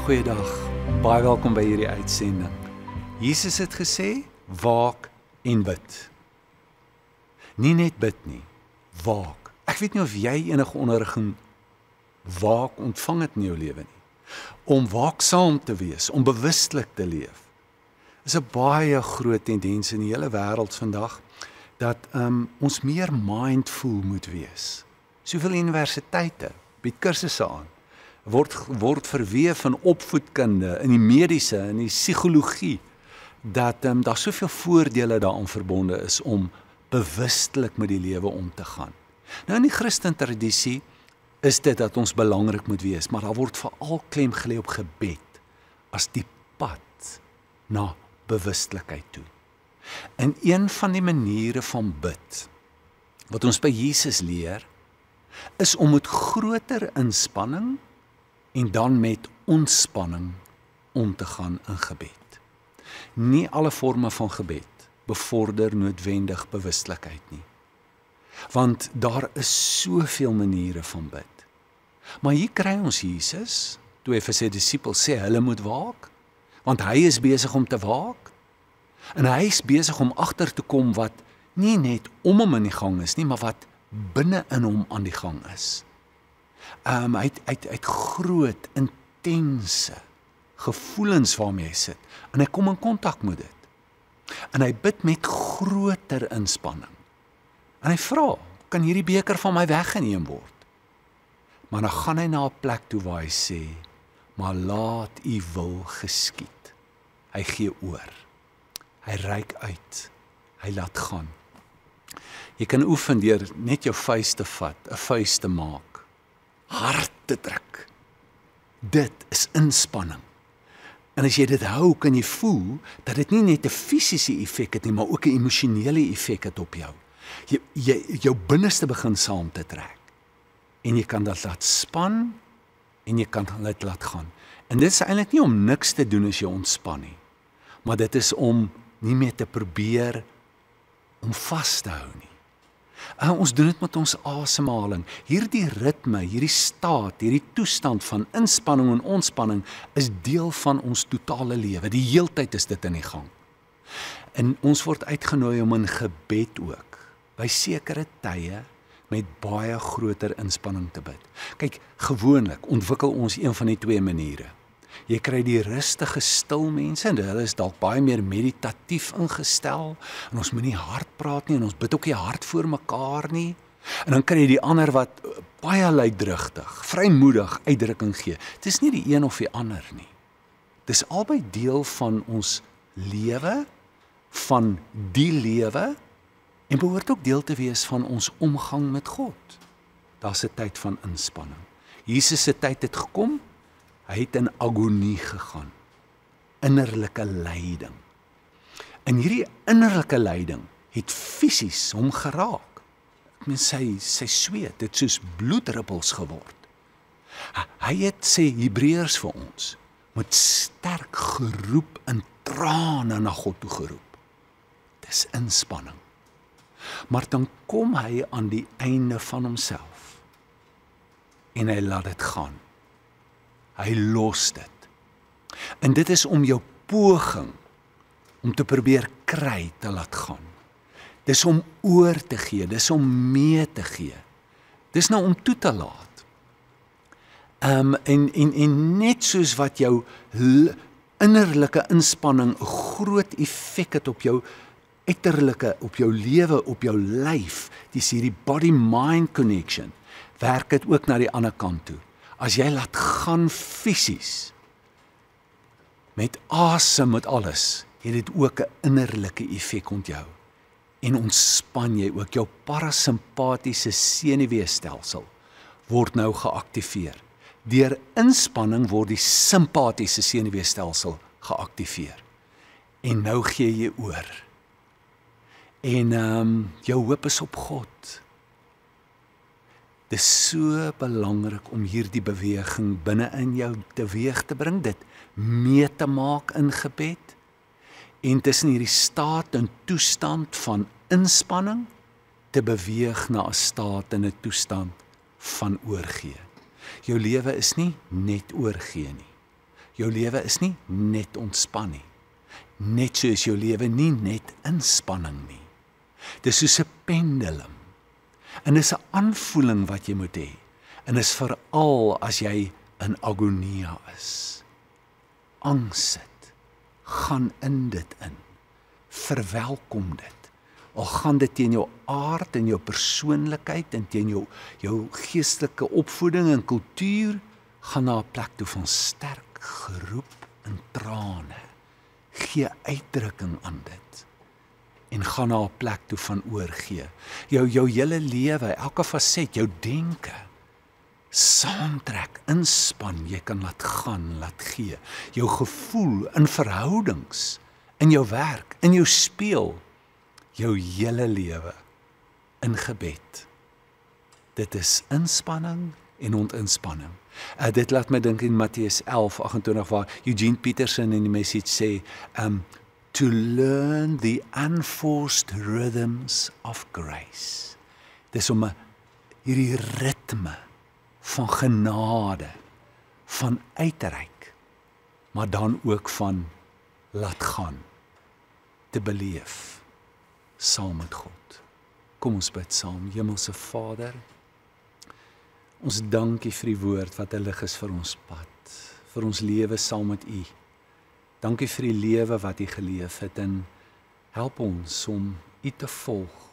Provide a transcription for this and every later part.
Goeiedag, baie welkom by hierdie uitsending. Jesus het gesê, waak en bid. Nie net bid nie, waak. Ek weet nie of jy enige onderrigting waak ontvang het in jou lewe nie. Om waaksaam te wees, om bewustelik te leef, is 'n baie groot tendens in die hele wêreld vandag, dat ons meer mindful moet wees. Soveel universiteite bied kursusse aan, word verweef in opvoedkunde, in die mediese, in die psigologie, dat daar soveel voordele daaraan verbonde is om bewustelik met die lewe om te gaan. Nou in die Christen tradisie is dit dat ons belangrik moet wees, maar daar word veral klem gelê op gebed as die pad na bewustelikheid toe. En een van die maniere van bid wat ons by Jesus leer, is om met groter inspanning en dan met ontspanning om te gaan in gebed. Nie alle forme van gebed bevorder noodwendig bewustelikheid nie. Want daar is soveel maniere van bid. Maar hier kry ons Jesus, toe hy vir sy disippels sê, hulle moet waak, want hy is besig om te waak, en hy is besig om agter te kom wat nie net om hom in die gang is nie, maar wat binne in hom aan die gang is. Hy het groot, intense gevoelens waarmee hy sit, en hy kom in kontak met dit. En hy bid met groter inspanning. En hy vra, kan hierdie beker van my weggeneem word? Maar dan gaan hy na 'n plek toe waar hy sê, maar laat u wil geskied. Hy gee oor. Hy reik uit. Hy laat gaan. Jy kan oefen deur net jou vuis te vat, 'n vuis te maak, hard te druk. Dit is inspanning. En as jy dit hou, kan jy voel dat dit nie net 'n fisiese effek het nie, maar ook 'n emosionele effek het op jou. Jou binneste begin saam te trek. En jy kan dit laat span, en jy kan dit laat gaan. En dit is eintlik nie om niks te doen as jy ontspan nie, maar dit is om nie meer te probeer om vas te hou nie. Ons doen dit met ons asemhaling. Hierdie ritme, hierdie staat, hierdie toestand van inspanning en ontspanning is deel van ons totale lewe. Die heeltyd is dit in die gang. En ons word uitgenooi om in gebed ook, by sekere tye, met baie groter inspanning te bid. Kyk, gewoonlik ontwikkel ons een van die twee maniere. Jy kry die rustige, stil mense, en hulle is dalk baie meer meditatief ingestel, en ons moet nie hard praat nie, en ons bid ook nie hard voor mekaar nie. En dan kry jy die ander wat baie luidrugtig, vrymoedig uitdrukking gee. Dit is nie die een of die ander nie. Dit is albei deel van ons lewe, van die lewe, en behoort ook deel te wees van ons omgang met God. Daar's 'n tyd van inspanning. Jesus se tyd het gekom, hy het in agonie gegaan, innerlike lyding. En hierdie innerlike lyding het fisies hom geraak. Ek meen sy sweet het soos bloeddruppels geword. Hy het, sê Hebreërs vir ons, met sterk geroep en trane na God toe geroep. Dis inspanning. Maar dan kom hy aan die einde van homself, en hy laat dit gaan. Hy los dit. En dit is om jou poging om te probeer kry te laat gaan. Dis om oor te gee, dis om mee te gee. Dis nou om toe te laat. En net soos wat jou innerlike inspanning 'n groot effek het op jou uiterlike, op jou lewe, op jou lyf, dis hierdie body-mind connection, werk dit ook na die ander kant toe. As jy laat gaan fisies, met asem, met alles, het dit ook 'n innerlike effek op jou. En ontspan jy ook, jou parasimpatiese senuweestelsel word nou geaktiveer. Deur inspanning word die simpatiese senuweestelsel geaktiveer. En nou gee jy oor. En jou hoop is op God. Dit is so belangrik om hierdie beweging binne in jou teweeg te bring, dit mee te maak in gebed, en tussen hierdie staat en toestand van inspanning te beweeg na 'n staat en 'n toestand van oorgee. Jou lewe is nie net oorgee nie. Jou lewe is nie net ontspan nie. Net so is jou lewe nie net inspanning nie. Dis soos 'n pendulum. En dis 'n aanvoeling wat jy moet hê. En is veral as jy in agonia is. Angs sit. Gaan in dit in. Verwelkom dit. Al gaan dit teen jou aard en jou persoonlikheid en teen jou geestelike opvoeding en kultuur, gaan na 'n plek toe van sterk geroep en trane. Gee uitdrukking aan dit. En gaan na 'n plek toe van oorgee. Jou hele lewe, elke faset, jou denke, saamtrek, inspan, jy kan laat gaan, laat gee. Jou gevoel in verhoudings, in jou werk, in jou speel, jou hele lewe in gebed. Dit is inspanning en ontinspanning. Dit laat my dink in Matteus 11:28 waar Eugene Peterson in die message sê, to learn the unforced rhythms of grace. Dis om hierdie ritme van genade, van uitreik, maar dan ook van laat gaan, te beleef, saam met God. Kom ons bid saam. Hemelse Vader, ons dankie vir die woord wat 'n lig is vir ons pad, vir ons lewe saam met U. Dankie vir die lewe wat U geleef het en help ons om U te volg,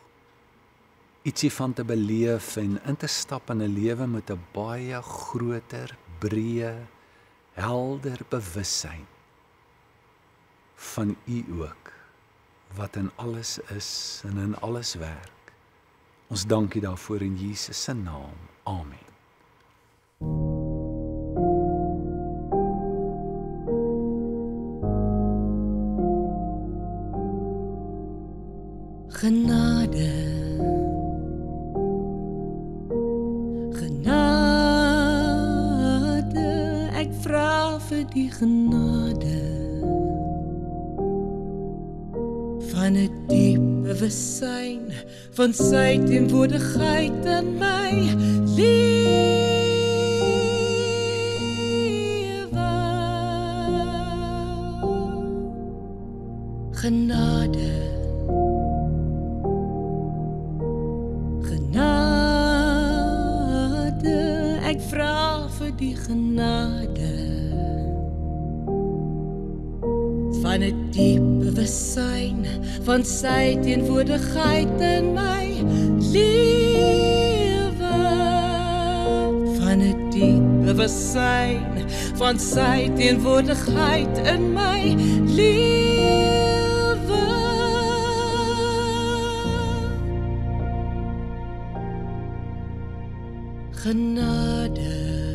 ietsie van te beleef en in te stap in 'n lewe met 'n baie groter, breë, helder bewussyn van U ook, wat in alles is en in alles werk. Ons dankie daarvoor in Jesus se naam. Amen. Genade, genade, ek vra vir die genade van 'n diep bewussyn van sy teenwoordigheid in my lewe. Genade, ek vra vir die genade van 'n diep bewussyn van sy teenwoordigheid in my lewe, van 'n diep bewussyn van sy teenwoordigheid in my lewe. Genade.